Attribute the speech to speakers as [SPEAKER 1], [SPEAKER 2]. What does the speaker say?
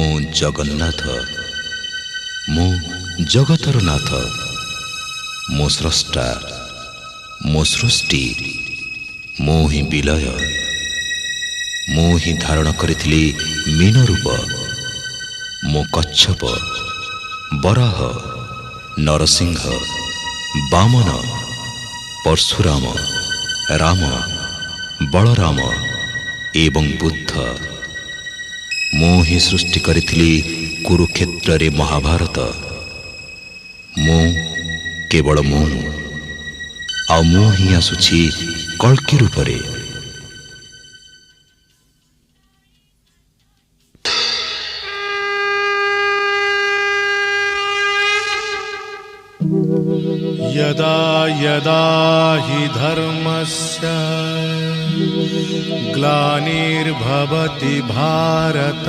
[SPEAKER 1] मो जगन्नाथ मो जगतर नाथ मो स्रष्टा मो सृष्टि मो ही विलय मो ही धारण करिथिली मीन रूप मो कच्छप बराह नरसिंह वामन परशुराम राम बलराम एवं बुद्ध मो ही सृष्टि करिथिली कुरुक्षेत्र रे महाभारत मो केवल मो आ मो ही आसुछि कल्कि रूपरे।
[SPEAKER 2] यदा यदा हि धर्मस्य ग्लानिर्भवति भारत